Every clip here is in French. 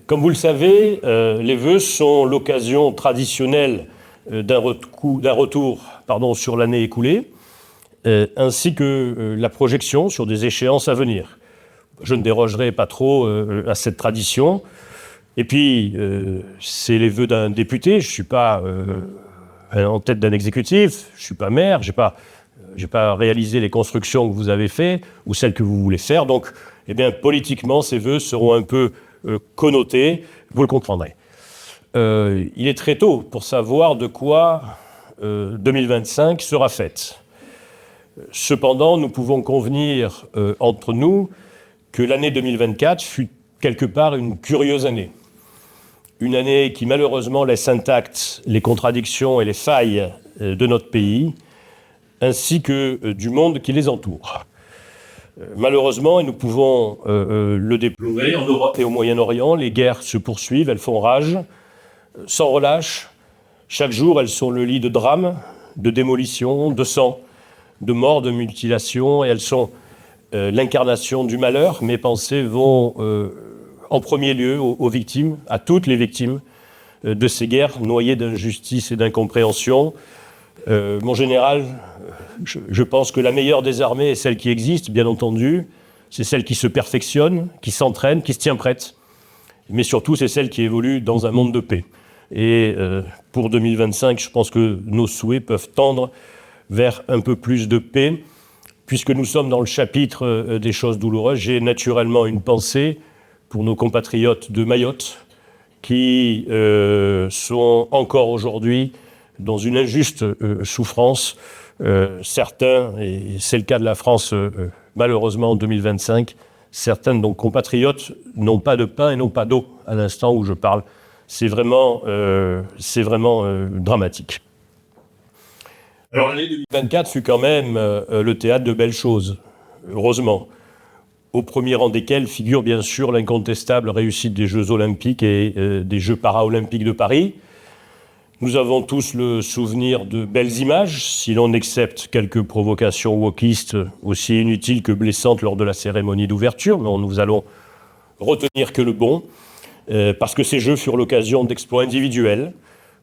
Comme vous le savez, les vœux sont l'occasion traditionnelle d'un retour sur l'année écoulée, ainsi que la projection sur des échéances à venir. Je ne dérogerai pas trop à cette tradition. Et puis, c'est les vœux d'un député. Je ne suis pas en tête d'un exécutif, je ne suis pas maire, je n'ai pas réalisé les constructions que vous avez faites ou celles que vous voulez faire. Donc, politiquement, ces vœux seront un peu connotés, vous le comprendrez. Il est très tôt pour savoir de quoi 2025 sera faite. Cependant, nous pouvons convenir entre nous que l'année 2024 fut quelque part une curieuse année. Une année qui malheureusement laisse intactes les contradictions et les failles de notre pays, ainsi que du monde qui les entoure. Malheureusement, et nous pouvons le déplorer, en Europe et au Moyen-Orient, les guerres se poursuivent, elles font rage, sans relâche. Chaque jour, elles sont le lit de drames, de démolitions, de sang, de morts, de mutilations, et elles sont l'incarnation du malheur. Mes pensées vont en premier lieu aux victimes, à toutes les victimes de ces guerres noyées d'injustice et d'incompréhension. Mon général, je pense que la meilleure des armées est celle qui existe, bien entendu. C'est celle qui se perfectionne, qui s'entraîne, qui se tient prête. Mais surtout, c'est celle qui évolue dans un monde de paix. Et pour 2025, je pense que nos souhaits peuvent tendre vers un peu plus de paix. Puisque nous sommes dans le chapitre des choses douloureuses, j'ai naturellement une pensée pour nos compatriotes de Mayotte qui sont encore aujourd'hui dans une injuste souffrance. Certains, et c'est le cas de la France malheureusement en 2025, certains de nos compatriotes n'ont pas de pain et n'ont pas d'eau à l'instant où je parle. C'est vraiment dramatique. Alors l'année 2024 fut quand même le théâtre de belles choses, heureusement. Au premier rang desquels figure bien sûr l'incontestable réussite des Jeux Olympiques et des Jeux Paralympiques de Paris. Nous avons tous le souvenir de belles images, si l'on accepte quelques provocations wokistes aussi inutiles que blessantes lors de la cérémonie d'ouverture, mais nous allons retenir que le bon, parce que ces Jeux furent l'occasion d'exploits individuels,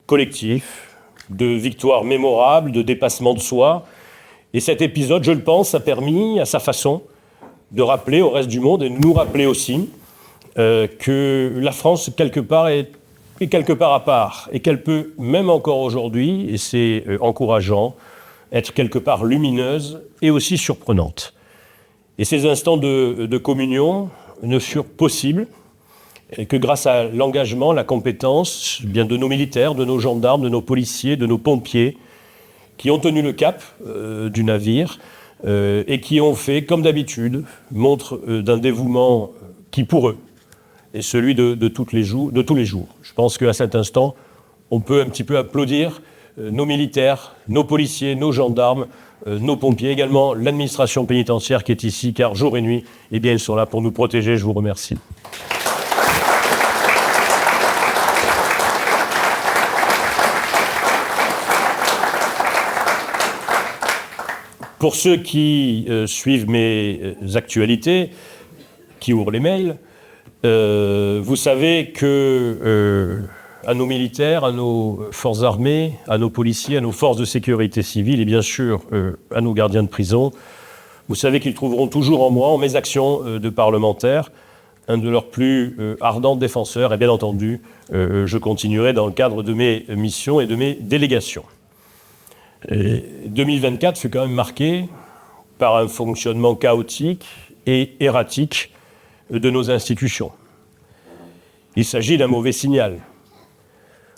collectifs, de victoires mémorables, de dépassements de soi. Et cet épisode, je le pense, a permis, à sa façon, de rappeler au reste du monde, et de nous rappeler aussi, que la France, quelque part, est quelque part à part, et qu'elle peut, même encore aujourd'hui, et c'est encourageant, être quelque part lumineuse et aussi surprenante. Et ces instants de communion ne furent possibles que grâce à l'engagement, la compétence bien de nos militaires, de nos gendarmes, de nos policiers, de nos pompiers, qui ont tenu le cap du navire et qui ont fait, comme d'habitude, montre d'un dévouement qui, pour eux, est celui de tous les jours. Je pense qu'à cet instant, on peut un petit peu applaudir nos militaires, nos policiers, nos gendarmes, nos pompiers, également l'administration pénitentiaire qui est ici, car jour et nuit, ils sont là pour nous protéger. Je vous remercie. Pour ceux qui suivent mes actualités, qui ouvrent les mails, vous savez que à nos militaires, à nos forces armées, à nos policiers, à nos forces de sécurité civile et bien sûr à nos gardiens de prison, vous savez qu'ils trouveront toujours en moi, en mes actions de parlementaire, un de leurs plus ardents défenseurs. Et bien entendu, je continuerai dans le cadre de mes missions et de mes délégations. 2024 fut quand même marqué par un fonctionnement chaotique et erratique de nos institutions. Il s'agit d'un mauvais signal.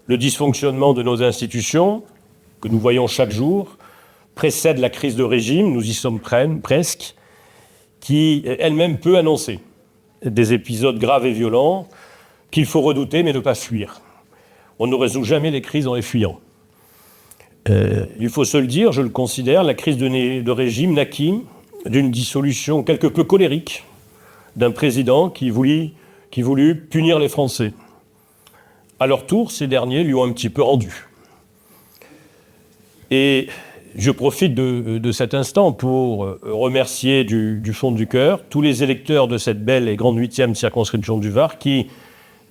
Le dysfonctionnement de nos institutions, que nous voyons chaque jour, précède la crise de régime, nous y sommes presque, qui elle-même peut annoncer des épisodes graves et violents qu'il faut redouter mais ne pas fuir. On ne résout jamais les crises en les fuyant. Il faut se le dire, je le considère, la crise de régime naquit d'une dissolution quelque peu colérique d'un président qui voulut punir les Français. À leur tour, ces derniers lui ont un petit peu rendu. Et je profite de cet instant pour remercier du fond du cœur tous les électeurs de cette belle et grande 8e circonscription du Var qui,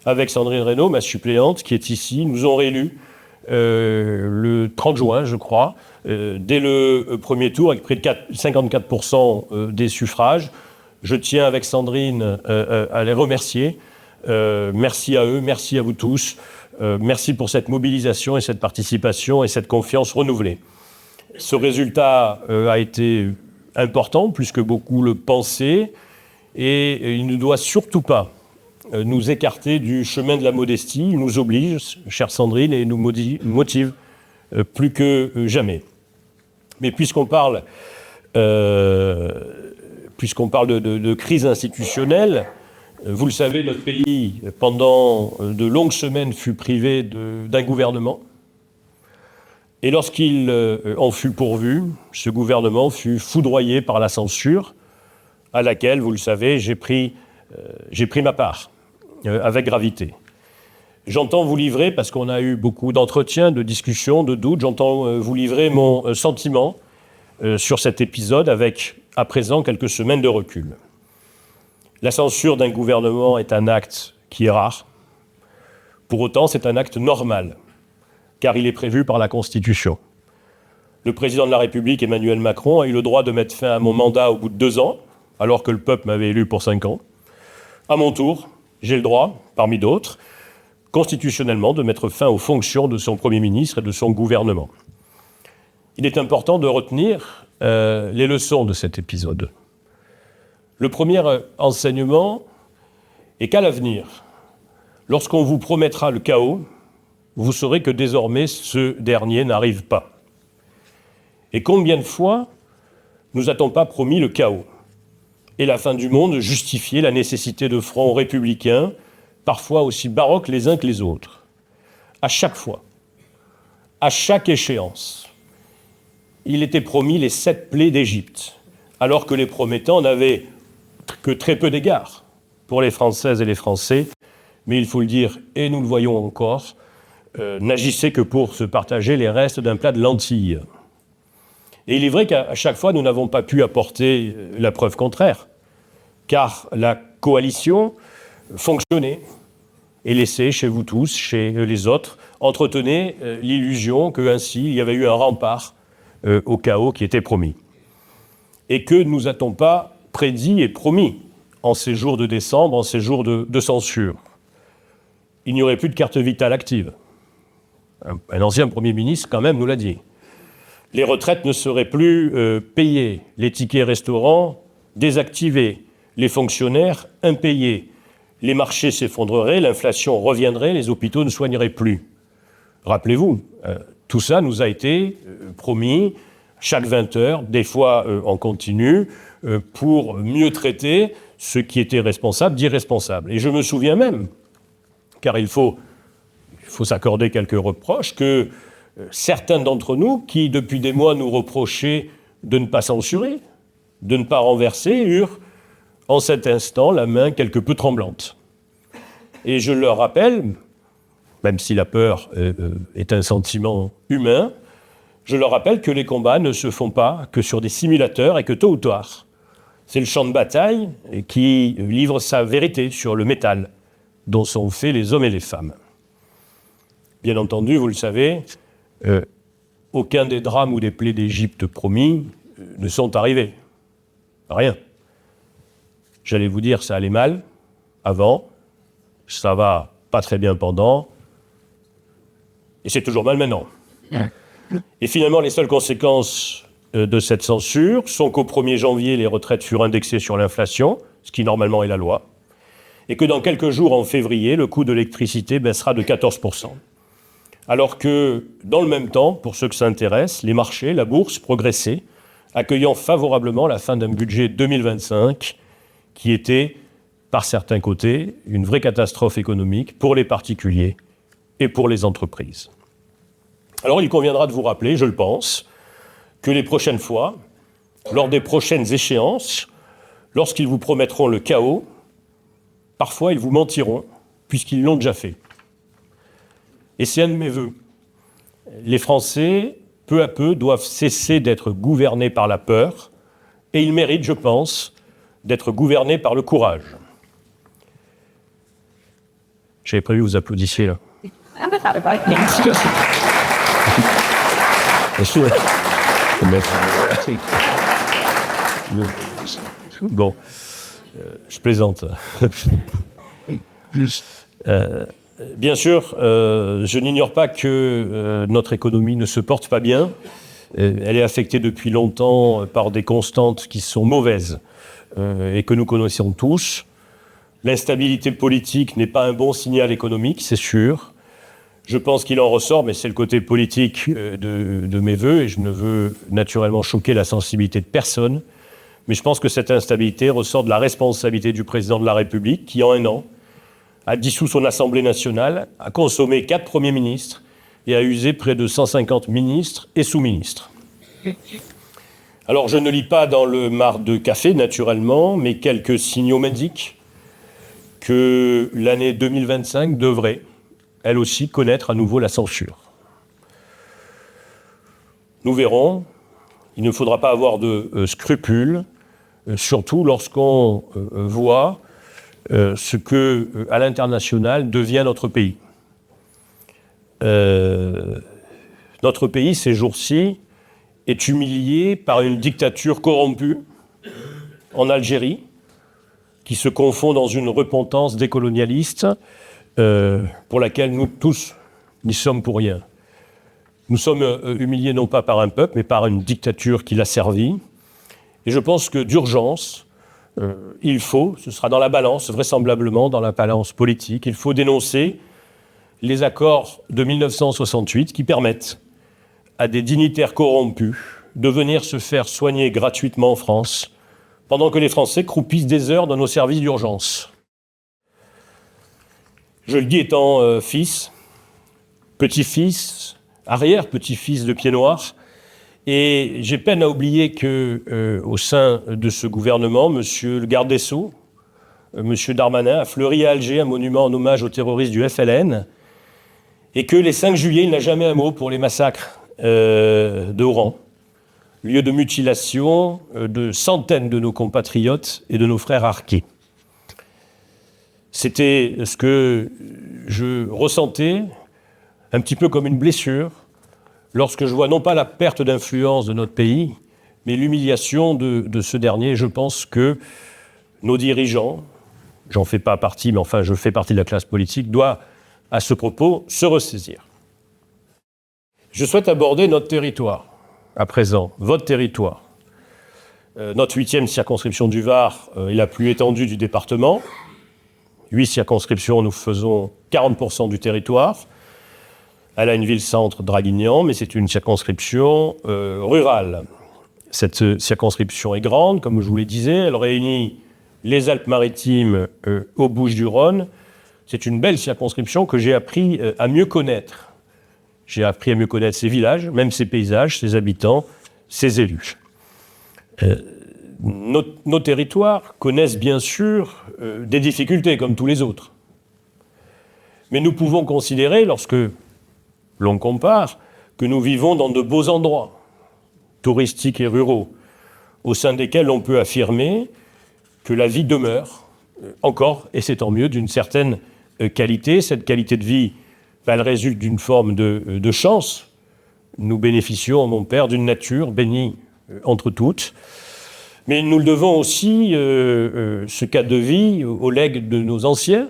avec Sandrine Reynaud, ma suppléante, qui est ici. Nous ont réélus le 30 juin, je crois, dès le premier tour, avec près de 54% des suffrages. Je tiens, avec Sandrine, à les remercier. Merci à eux, merci à vous tous. Merci pour cette mobilisation et cette participation et cette confiance renouvelée. Ce résultat a été important, plus que beaucoup le pensaient, et il ne doit surtout pas nous écarter du chemin de la modestie. Il nous oblige, chère Sandrine, et nous motive plus que jamais. Mais puisqu'on parle de crise institutionnelle, vous le savez, notre pays, pendant de longues semaines, fut privé d'un gouvernement. Et lorsqu'il en fut pourvu, ce gouvernement fut foudroyé par la censure, à laquelle, vous le savez, j'ai pris ma part, avec gravité. J'entends vous livrer, parce qu'on a eu beaucoup d'entretiens, de discussions, de doutes, j'entends vous livrer mon sentiment sur cet épisode avec, à présent, quelques semaines de recul. La censure d'un gouvernement est un acte qui est rare. Pour autant, c'est un acte normal, car il est prévu par la Constitution. Le président de la République, Emmanuel Macron, a eu le droit de mettre fin à mon mandat au bout de 2 ans, alors que le peuple m'avait élu pour 5 ans. À mon tour, j'ai le droit, parmi d'autres, constitutionnellement, de mettre fin aux fonctions de son Premier ministre et de son gouvernement. Il est important de retenir les leçons de cet épisode. Le premier enseignement est qu'à l'avenir, lorsqu'on vous promettra le chaos, vous saurez que désormais ce dernier n'arrive pas. Et combien de fois nous a-t-on pas promis le chaos et la fin du monde justifiait la nécessité de fronts républicains, parfois aussi baroques les uns que les autres. À chaque fois, à chaque échéance, il était promis les 7 plaies d'Égypte, alors que les promettants n'avaient que très peu d'égards pour les Françaises et les Français, mais il faut le dire, et nous le voyons encore, n'agissaient que pour se partager les restes d'un plat de lentilles. Et il est vrai qu'à chaque fois, nous n'avons pas pu apporter la preuve contraire, car la coalition fonctionnait et laissait chez vous tous, chez les autres, entretenait l'illusion qu'ainsi il y avait eu un rempart au chaos qui était promis. Et que nous a-t-on pas prédit et promis en ces jours de décembre, en ces jours de censure? Il n'y aurait plus de carte vitale active. Un ancien Premier ministre, quand même, nous l'a dit. Les retraites ne seraient plus payées, les tickets restaurants désactivés, les fonctionnaires impayés, les marchés s'effondreraient, l'inflation reviendrait, les hôpitaux ne soigneraient plus. Rappelez-vous, tout ça nous a été promis chaque 20 heures, des fois en continu, pour mieux traiter ceux qui étaient responsables d'irresponsables. Et je me souviens même, car il faut s'accorder quelques reproches, que certains d'entre nous, qui depuis des mois nous reprochaient de ne pas censurer, de ne pas renverser, eurent en cet instant la main quelque peu tremblante. Et je leur rappelle, même si la peur est un sentiment humain, je leur rappelle que les combats ne se font pas que sur des simulateurs et que tôt ou tard, c'est le champ de bataille qui livre sa vérité sur le métal dont sont faits les hommes et les femmes. Bien entendu, vous le savez, aucun des drames ou des plaies d'Égypte promis ne sont arrivés. Rien. J'allais vous dire, ça allait mal avant, ça va pas très bien pendant, et c'est toujours mal maintenant. Et finalement, les seules conséquences de cette censure sont qu'au 1er janvier, les retraites furent indexées sur l'inflation, ce qui normalement est la loi, et que dans quelques jours, en février, le coût de l'électricité baissera de 14%. Alors que, dans le même temps, pour ceux que ça intéresse, les marchés, la bourse progressaient, accueillant favorablement la fin d'un budget 2025 qui était, par certains côtés, une vraie catastrophe économique pour les particuliers et pour les entreprises. Alors il conviendra de vous rappeler, je le pense, que les prochaines fois, lors des prochaines échéances, lorsqu'ils vous promettront le chaos, parfois ils vous mentiront, puisqu'ils l'ont déjà fait. Et c'est un de mes vœux. Les Français, peu à peu, doivent cesser d'être gouvernés par la peur, et ils méritent, je pense, d'être gouvernés par le courage. J'avais prévu que vous applaudissiez, là. Bon, je plaisante. Bien sûr, je n'ignore pas que notre économie ne se porte pas bien. Elle est affectée depuis longtemps par des constantes qui sont mauvaises et que nous connaissons tous. L'instabilité politique n'est pas un bon signal économique, c'est sûr. Je pense qu'il en ressort, mais c'est le côté politique de mes vœux, et je ne veux naturellement choquer la sensibilité de personne. Mais je pense que cette instabilité ressort de la responsabilité du président de la République, qui en un an a dissous son Assemblée nationale, a consommé 4 premiers ministres et a usé près de 150 ministres et sous-ministres. Alors je ne lis pas dans le mar de café, naturellement, mais quelques signaux m'indiquent que l'année 2025 devrait, elle aussi, connaître à nouveau la censure. Nous verrons. Il ne faudra pas avoir de scrupules, surtout lorsqu'on voit ce que, à l'international, devient notre pays. Notre pays, ces jours-ci, est humilié par une dictature corrompue en Algérie, qui se confond dans une repentance décolonialiste pour laquelle nous tous n'y sommes pour rien. Nous sommes humiliés non pas par un peuple, mais par une dictature qui l'a servi. Et je pense que d'urgence, il faut, ce sera dans la balance, vraisemblablement dans la balance politique, il faut dénoncer les accords de 1968 qui permettent à des dignitaires corrompus de venir se faire soigner gratuitement en France, pendant que les Français croupissent des heures dans nos services d'urgence. Je le dis étant fils, petit-fils, arrière-petit-fils de Pieds-Noirs, et j'ai peine à oublier que, au sein de ce gouvernement, monsieur le garde des Sceaux, monsieur Darmanin, a fleuri à Alger un monument en hommage aux terroristes du FLN, et que les 5 juillet, il n'a jamais un mot pour les massacres d'Oran, lieu de mutilation de centaines de nos compatriotes et de nos frères harkis. C'était ce que je ressentais un petit peu comme une blessure lorsque je vois non pas la perte d'influence de notre pays, mais l'humiliation de ce dernier. Je pense que nos dirigeants, j'en fais pas partie, mais enfin je fais partie de la classe politique, doivent à ce propos se ressaisir. Je souhaite aborder notre territoire, à présent, votre territoire. Notre 8e circonscription du Var est la plus étendue du département. 8 circonscriptions, nous faisons 40% du territoire. Elle a une ville-centre, Draguignan, mais c'est une circonscription rurale. Cette circonscription est grande, comme je vous le disais, elle réunit les Alpes-Maritimes aux Bouches-du-Rhône. C'est une belle circonscription que j'ai appris à mieux connaître. J'ai appris à mieux connaître ses villages, même ses paysages, ses habitants, ses élus. Nos territoires connaissent bien sûr des difficultés, comme tous les autres. Mais nous pouvons considérer, lorsque l'on compare, que nous vivons dans de beaux endroits, touristiques et ruraux, au sein desquels on peut affirmer que la vie demeure encore, et c'est tant mieux, d'une certaine qualité. Cette qualité de vie, elle résulte d'une forme de chance. Nous bénéficions, mon père, d'une nature bénie entre toutes. Mais nous le devons aussi, ce cadre de vie, au legs de nos anciens,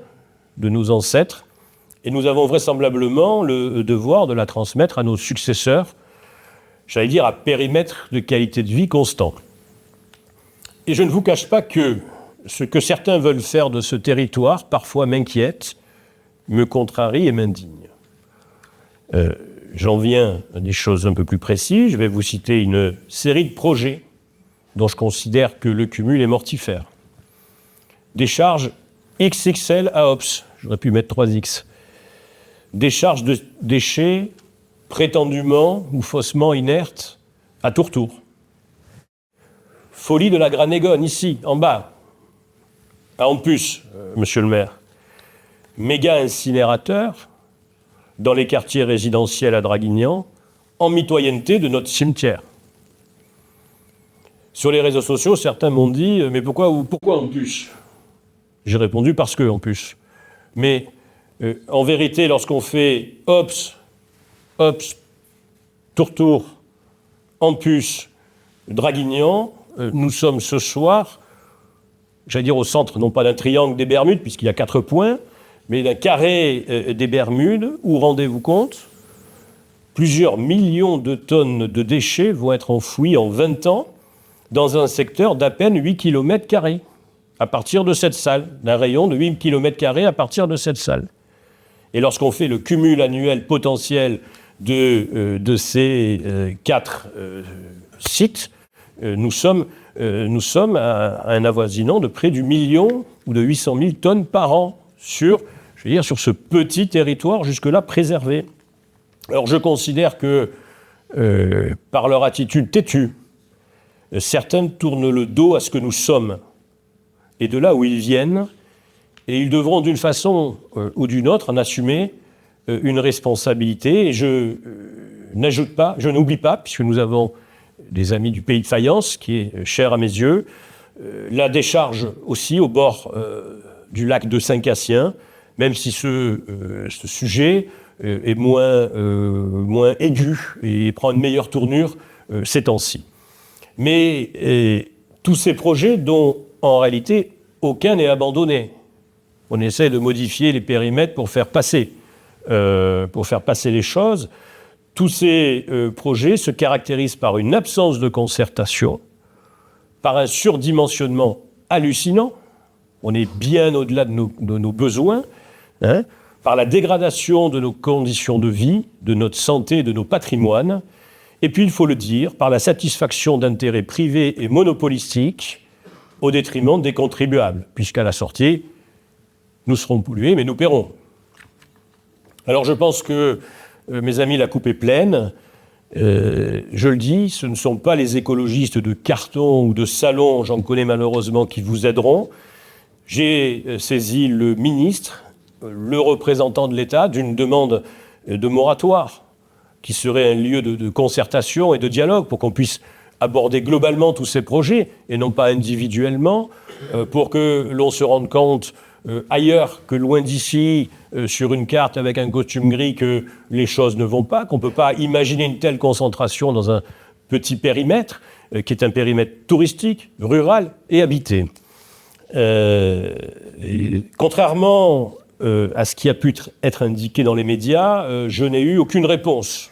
de nos ancêtres. Et nous avons vraisemblablement le devoir de la transmettre à nos successeurs, j'allais dire à périmètre de qualité de vie constant. Et je ne vous cache pas que ce que certains veulent faire de ce territoire, parfois m'inquiète, me contrarie et m'indigne. J'en viens à des choses un peu plus précises. Je vais vous citer une série de projets dont je considère que le cumul est mortifère. Des charges XXL à OPS, j'aurais pu mettre 3X. Des charges de déchets prétendument ou faussement inertes à Tourtour. Folie de la Granégone, ici, en bas, à Ampus, monsieur le maire. Méga incinérateur dans les quartiers résidentiels à Draguignan, en mitoyenneté de notre cimetière. Sur les réseaux sociaux, certains m'ont dit « Mais pourquoi Ampus ?» J'ai répondu « Parce que Ampus ». Mais En vérité, lorsqu'on fait Ops, Tourtour, Ampus, Draguignan, nous sommes ce soir, j'allais dire au centre, non pas d'un triangle des Bermudes, puisqu'il y a 4 points, mais d'un carré des Bermudes, où, rendez-vous compte, plusieurs millions de tonnes de déchets vont être enfouis en 20 ans dans un secteur d'à peine 8 km², à partir de cette salle, d'un rayon de 8 km² à partir de cette salle. Et lorsqu'on fait le cumul annuel potentiel de ces 4 sites, nous sommes à un avoisinant de près du million ou de 800 000 tonnes par an sur ce petit territoire jusque-là préservé. Alors je considère que, par leur attitude têtue, certains tournent le dos à ce que nous sommes et de là où ils viennent, et ils devront d'une façon ou d'une autre en assumer une responsabilité. Et je n'oublie pas, puisque nous avons des amis du pays de faïence, qui est cher à mes yeux, la décharge aussi au bord du lac de Saint-Cassien, même si ce sujet est moins aigu et prend une meilleure tournure ces temps-ci. Mais tous ces projets dont, en réalité, aucun n'est abandonné. On essaie de modifier les périmètres pour faire passer les choses. Tous ces projets se caractérisent par une absence de concertation, par un surdimensionnement hallucinant. On est bien au-delà de nos besoins, hein, par la dégradation de nos conditions de vie, de notre santé, de nos patrimoines, et puis, il faut le dire, par la satisfaction d'intérêts privés et monopolistiques au détriment des contribuables, puisqu'à la sortie, nous serons pollués, mais nous paierons. Alors je pense que, mes amis, la coupe est pleine. Je le dis, ce ne sont pas les écologistes de carton ou de salon, j'en connais malheureusement, qui vous aideront. J'ai saisi le ministre, le représentant de l'État, d'une demande de moratoire, qui serait un lieu de concertation et de dialogue pour qu'on puisse aborder globalement tous ces projets, et non pas individuellement, pour que l'on se rende compte ailleurs que loin d'ici, sur une carte avec un costume gris, que les choses ne vont pas, qu'on ne peut pas imaginer une telle concentration dans un petit périmètre, qui est un périmètre touristique, rural et habité. Contrairement à ce qui a pu être indiqué dans les médias, je n'ai eu aucune réponse.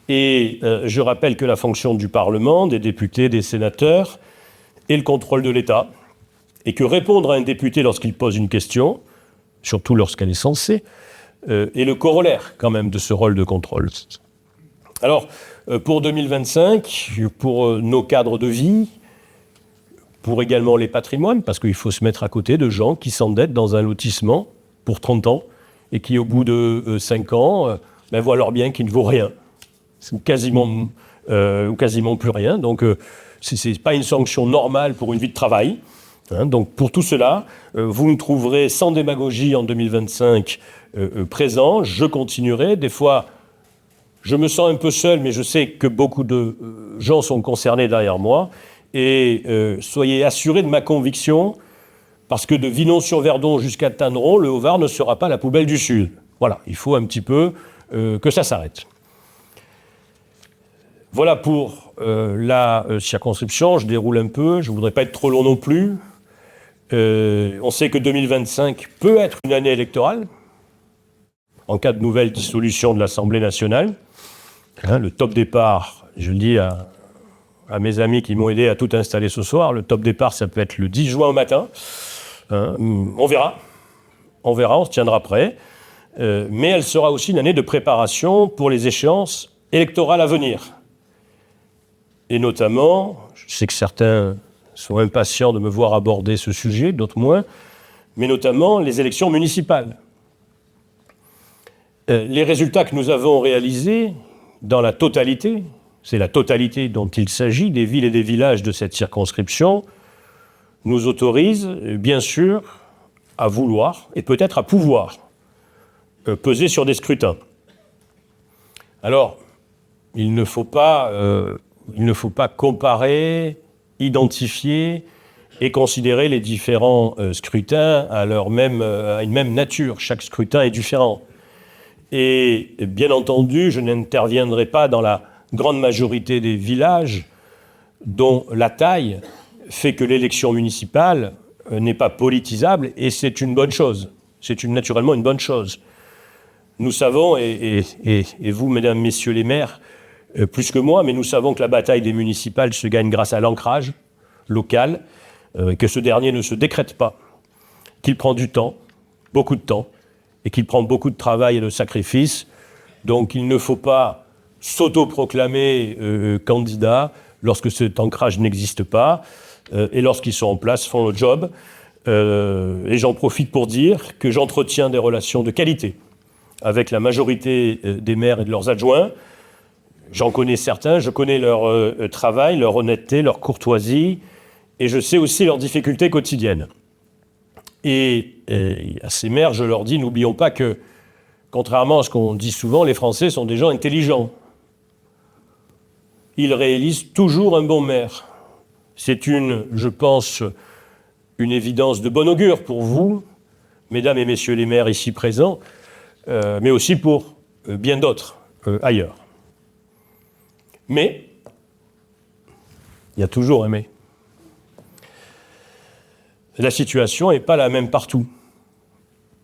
Et je rappelle que la fonction du Parlement, des députés, des sénateurs, est le contrôle de l'État. Et que répondre à un député lorsqu'il pose une question, surtout lorsqu'elle est censée, est le corollaire quand même de ce rôle de contrôle. Alors, pour 2025, pour nos cadres de vie, pour également les patrimoines, parce qu'il faut se mettre à côté de gens qui s'endettent dans un lotissement pour 30 ans et qui, au bout de 5 ans, voient leur bien qui ne vaut rien, ou quasiment plus rien. Donc, ce n'est pas une sanction normale pour une vie de travail. Donc, pour tout cela, vous me trouverez sans démagogie en 2025 présent. Je continuerai. Des fois, je me sens un peu seul, mais je sais que beaucoup de gens sont concernés derrière moi. Et soyez assurés de ma conviction, parce que de Vinon-sur-Verdon jusqu'à Tanneron, le Haut-Var ne sera pas la poubelle du Sud. Voilà, il faut un petit peu que ça s'arrête. Voilà pour la circonscription. Je déroule un peu, je ne voudrais pas être trop long non plus. On sait que 2025 peut être une année électorale, en cas de nouvelle dissolution de l'Assemblée nationale. Le top départ, je le dis à mes amis qui m'ont aidé à tout installer ce soir, le top départ, ça peut être le 10 juin au matin. On verra, on se tiendra prêt. Mais elle sera aussi une année de préparation pour les échéances électorales à venir. Et notamment, je sais que certains sont impatients de me voir aborder ce sujet, d'autres moins, mais notamment les élections municipales. Les résultats que nous avons réalisés dans la totalité, c'est la totalité dont il s'agit, des villes et des villages de cette circonscription, nous autorisent, bien sûr, à vouloir, et peut-être à pouvoir, peser sur des scrutins. Alors, il ne faut pas comparer, identifier et considérer les différents scrutins à une même nature. Chaque scrutin est différent. Et bien entendu, je n'interviendrai pas dans la grande majorité des villages dont la taille fait que l'élection municipale n'est pas politisable, et c'est une bonne chose. C'est naturellement une bonne chose. Nous savons, et vous, mesdames, messieurs les maires, plus que moi, mais nous savons que la bataille des municipales se gagne grâce à l'ancrage local, que ce dernier ne se décrète pas, qu'il prend du temps, beaucoup de temps, et qu'il prend beaucoup de travail et de sacrifice. Donc il ne faut pas s'autoproclamer candidat lorsque cet ancrage n'existe pas, et lorsqu'ils sont en place, font le job. Et j'en profite pour dire que j'entretiens des relations de qualité avec la majorité des maires et de leurs adjoints. J'en connais certains, je connais leur travail, leur honnêteté, leur courtoisie, et je sais aussi leurs difficultés quotidiennes. Et à ces maires, je leur dis, n'oublions pas que, contrairement à ce qu'on dit souvent, les Français sont des gens intelligents. Ils réalisent toujours un bon maire. C'est je pense, une évidence de bon augure pour vous, mesdames et messieurs les maires ici présents, mais aussi pour bien d'autres ailleurs. Mais, il y a toujours un mais. La situation n'est pas la même partout.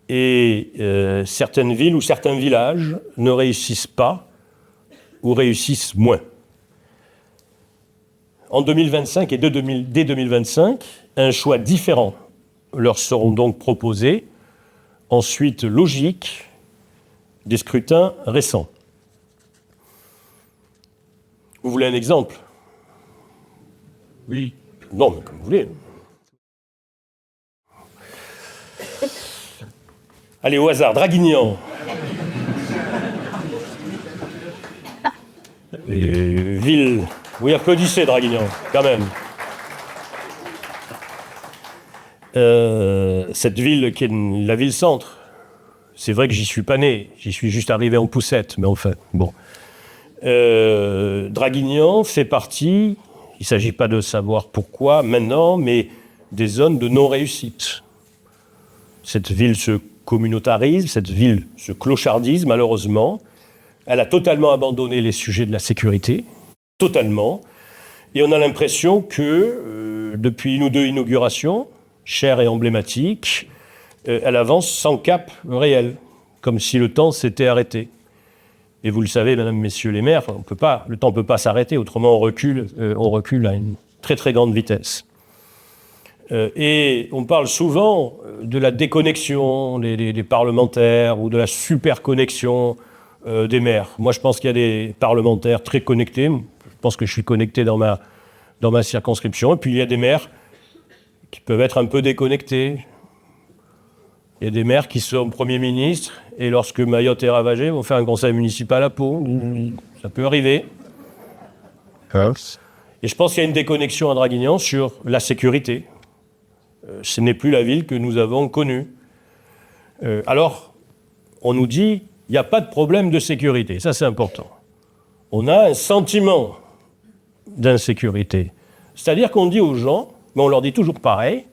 Et certaines villes ou certains villages ne réussissent pas ou réussissent moins. En 2025 et dès 2025, un choix différent leur seront donc proposés, ensuite logique des scrutins récents. Vous voulez un exemple ? Oui. Non, mais comme vous voulez. Allez, au hasard, Draguignan. Ville. Oui, applaudissez, Draguignan, quand même. Cette ville qui est la ville-centre, c'est vrai que j'y suis pas né, j'y suis juste arrivé en poussette, mais enfin, bon. Draguignan fait partie, il ne s'agit pas de savoir pourquoi maintenant, mais des zones de non-réussite. Cette ville se communautarise, cette ville se clochardise, malheureusement. Elle a totalement abandonné les sujets de la sécurité, totalement. Et on a l'impression que, depuis une ou deux inaugurations, chères et emblématiques, elle avance sans cap réel, comme si le temps s'était arrêté. Et vous le savez, mesdames, messieurs les maires, le temps ne peut pas s'arrêter, autrement on recule à une très très grande vitesse. Et on parle souvent de la déconnexion des parlementaires ou de la superconnexion des maires. Moi, je pense qu'il y a des parlementaires très connectés. Je pense que je suis connecté dans ma circonscription. Et puis, il y a des maires qui peuvent être un peu déconnectés. Il y a des maires qui sont Premier ministre et lorsque Mayotte est ravagée, vont faire un conseil municipal à Pau. Ça peut arriver. Et je pense qu'il y a une déconnexion à Draguignan sur la sécurité. Ce n'est plus la ville que nous avons connue. Alors, on nous dit, il n'y a pas de problème de sécurité. Ça, c'est important. On a un sentiment d'insécurité. C'est-à-dire qu'on dit aux gens, mais on leur dit toujours pareil,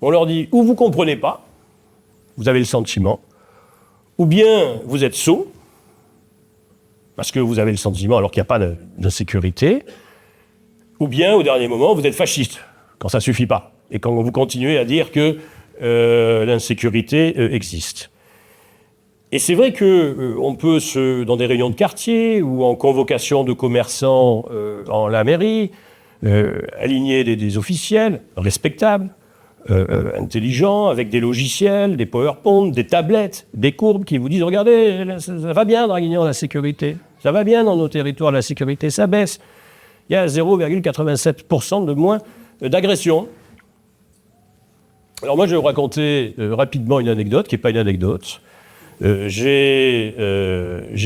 on leur dit, ou vous ne comprenez pas, vous avez le sentiment, ou bien vous êtes sot, parce que vous avez le sentiment alors qu'il n'y a pas d'insécurité, ou bien, au dernier moment, vous êtes fasciste, quand ça ne suffit pas, et quand vous continuez à dire que l'insécurité existe. Et c'est vrai qu'on peut, dans des réunions de quartier ou en convocation de commerçants en la mairie, aligner des officiels respectables, intelligents, avec des logiciels, des PowerPoint, des tablettes, des courbes qui vous disent « Regardez, ça va bien, Draguignan, la sécurité. Ça va bien dans nos territoires, la sécurité, ça baisse. Il y a 0,87% de moins d'agressions. » Alors moi, je vais vous raconter rapidement une anecdote, qui n'est pas une anecdote. J'ai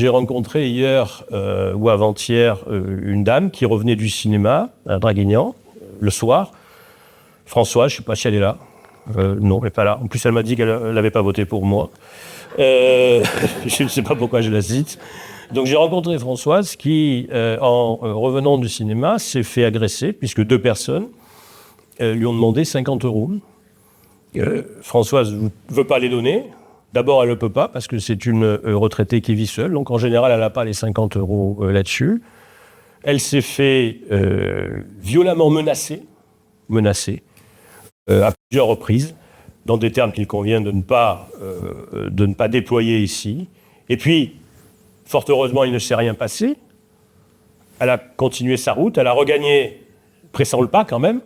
rencontré hier ou avant-hier une dame qui revenait du cinéma à Draguignan, le soir. Françoise, je ne sais pas si elle est là. Non, elle n'est pas là. En plus, elle m'a dit qu'elle n'avait pas voté pour moi. Je ne sais pas pourquoi je la cite. Donc j'ai rencontré Françoise qui, en revenant du cinéma, s'est fait agresser, puisque deux personnes lui ont demandé 50 euros. Françoise ne veut pas les donner. D'abord, elle ne peut pas, parce que c'est une retraitée qui vit seule. Donc, en général, elle n'a pas les 50 euros là-dessus. Elle s'est fait violemment menacer à plusieurs reprises, dans des termes qu'il convient de ne pas déployer ici. Et puis, fort heureusement, il ne s'est rien passé. Elle a continué sa route, elle a regagné, pressant le pas quand même,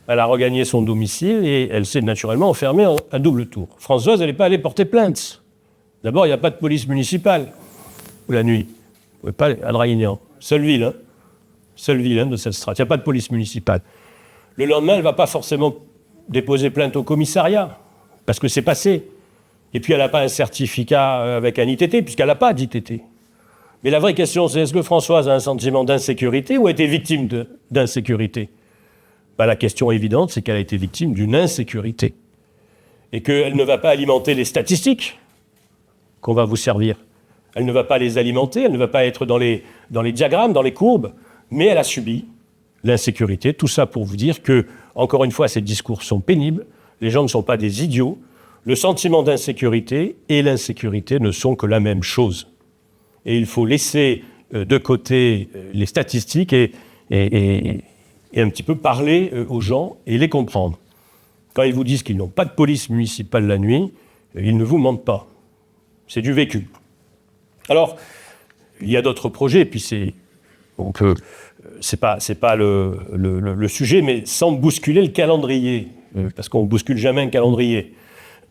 elle a regagné son domicile et elle s'est naturellement enfermée à double tour. Françoise, elle n'est pas allée porter plainte. D'abord, il n'y a pas de police municipale la nuit. Vous pouvez pas aller à Draguignan. Seule ville de cette strate. Il n'y a pas de police municipale. Le lendemain, elle ne va pas forcément déposer plainte au commissariat, parce que c'est passé. Et puis, elle n'a pas un certificat avec un ITT, puisqu'elle n'a pas d'ITT. Mais la vraie question, c'est est-ce que Françoise a un sentiment d'insécurité ou a été victime d'insécurité ? La question évidente, c'est qu'elle a été victime d'une insécurité. Et qu'elle ne va pas alimenter les statistiques qu'on va vous servir. Elle ne va pas les alimenter, elle ne va pas être dans les diagrammes, dans les courbes, mais elle a subi l'insécurité. Tout ça pour vous dire que, encore une fois, ces discours sont pénibles, les gens ne sont pas des idiots, le sentiment d'insécurité et l'insécurité ne sont que la même chose. Et il faut laisser de côté les statistiques et un petit peu parler aux gens et les comprendre. Quand ils vous disent qu'ils n'ont pas de police municipale la nuit, ils ne vous mentent pas. C'est du vécu. Alors, il y a d'autres projets, et puis c'est pas le sujet, mais sans bousculer le calendrier, parce qu'on ne bouscule jamais un calendrier.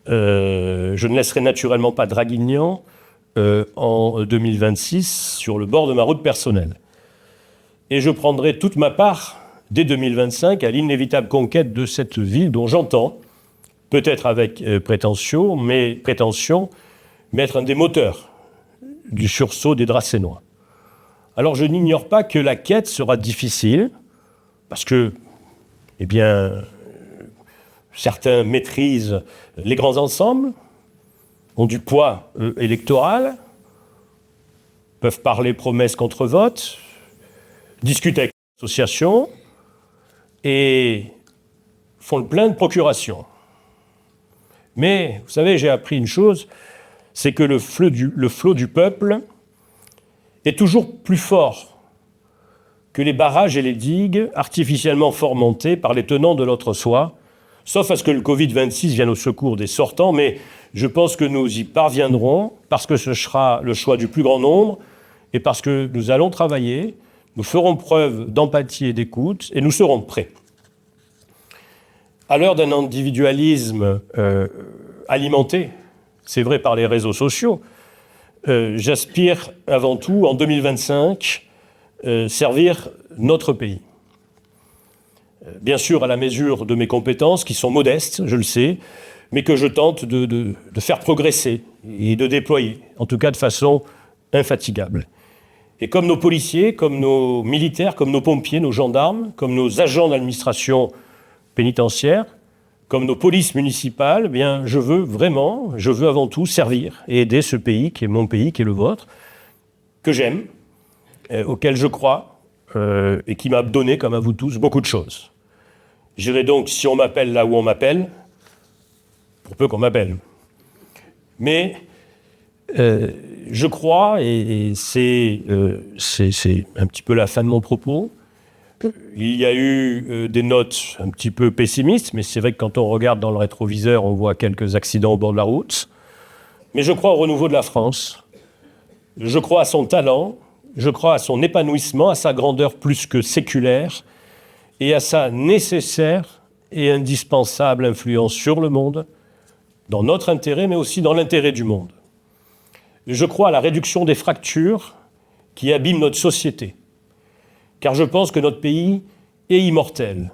Je ne laisserai naturellement pas Draguignan en 2026 sur le bord de ma route personnelle. Et je prendrai toute ma part dès 2025 à l'inévitable conquête de cette ville dont j'entends, peut-être avec prétention, mais être un des moteurs du sursaut des Dracénois. Alors je n'ignore pas que la quête sera difficile, parce que, certains maîtrisent les grands ensembles, ont du poids électoral, peuvent parler promesses contre vote, discutent avec l'association et font le plein de procurations. Mais, vous savez, j'ai appris une chose, c'est que le flot du peuple est toujours plus fort que les barrages et les digues artificiellement fomentés par les tenants de l'autre soi, sauf à ce que le Covid-26 vienne au secours des sortants, mais je pense que nous y parviendrons parce que ce sera le choix du plus grand nombre et parce que nous allons travailler, nous ferons preuve d'empathie et d'écoute et nous serons prêts. À l'heure d'un individualisme alimenté, c'est vrai par les réseaux sociaux, j'aspire avant tout, en 2025, servir notre pays. Bien sûr, à la mesure de mes compétences, qui sont modestes, je le sais, mais que je tente de faire progresser et de déployer, en tout cas de façon infatigable. Et comme nos policiers, comme nos militaires, comme nos pompiers, nos gendarmes, comme nos agents d'administration pénitentiaire, comme nos polices municipales, je veux avant tout servir et aider ce pays qui est mon pays, qui est le vôtre, que j'aime, auquel je crois et qui m'a donné, comme à vous tous, beaucoup de choses. J'irai donc, si on m'appelle là où on m'appelle, pour peu qu'on m'appelle. Mais je crois, et c'est un petit peu la fin de mon propos, il y a eu des notes un petit peu pessimistes, mais c'est vrai que quand on regarde dans le rétroviseur, on voit quelques accidents au bord de la route. Mais je crois au renouveau de la France. Je crois à son talent, je crois à son épanouissement, à sa grandeur plus que séculaire, et à sa nécessaire et indispensable influence sur le monde, dans notre intérêt, mais aussi dans l'intérêt du monde. Je crois à la réduction des fractures qui abîment notre société, car je pense que notre pays est immortel,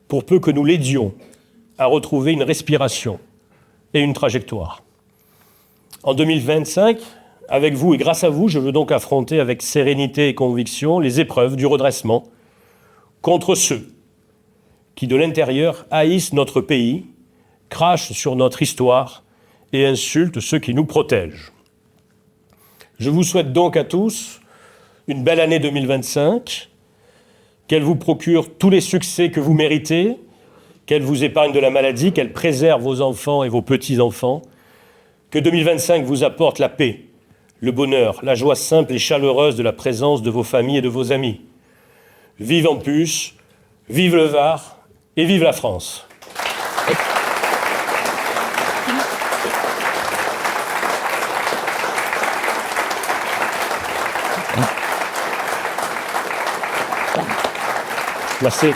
pour peu que nous l'aidions à retrouver une respiration et une trajectoire. En 2025, avec vous et grâce à vous, je veux donc affronter avec sérénité et conviction les épreuves du redressement contre ceux qui, de l'intérieur, haïssent notre pays, crachent sur notre histoire et insultent ceux qui nous protègent. Je vous souhaite donc à tous une belle année 2025, qu'elle vous procure tous les succès que vous méritez qu'elle vous épargne de la maladie, qu'elle préserve vos enfants et vos petits-enfants, que 2025 vous apporte la paix, le bonheur, la joie simple et chaleureuse de la présence de vos familles et de vos amis. Vive Ampus, vive le Var et vive la France. Merci.